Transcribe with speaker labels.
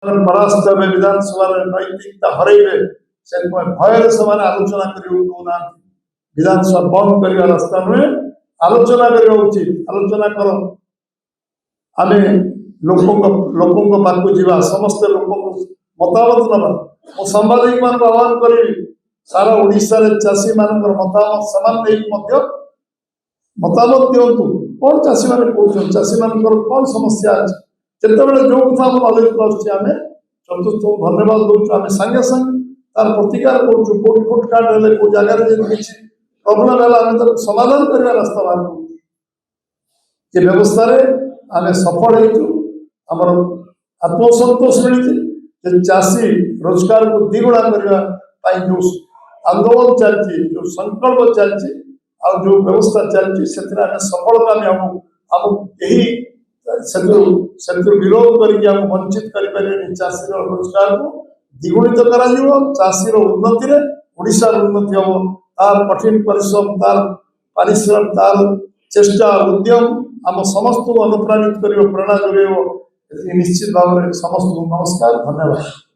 Speaker 1: परास्त हे विधानसभा नैतिकता हरइबे से भय से आलोचना करना विधानसभा बंद करने रास्ता नुहे आलोचना करवा उचित आलोचना कर आम लोकों पाक जा समस्त लोक मतामत नवा मो सांबादिक मान आह्वान करी सारा ओडिशा रे चाषी मान मतामत समान मतामत दिंतु कौन चाषी मैंने कौन चाषी मान कौन समस्या अच्छे जितेबाला जो कथा नॉलेज आम चतुर्थ धन्यवाद दूसरे आम सागे सागे तार प्रतिकार करोट फुट कार्ड हेल्ले कौ जगार किसी प्रोब्लेम है आम तर समाधान करने रास्ता बाहर कर व्यवस्था आम सफल होमर आत्मसंतोष मिली चाषी रोजगार को द्विगुणा करने जो आंदोलन चलती जो संकल्प चलती आ जो व्यवस्था चलती से सफलता आम विरोध करके वंचित करें चाषी रोजगार को द्विगुणित चाषी उन्नति ओडिशा उन्नति हम तार कठिन परिश्रम तार पारिश्रम तार चेष्टा उद्यम आम समस्त को अनुप्राणित कर प्रेरणा जोगे निश्चित भाव में समस्त नमस्कार धन्यवाद।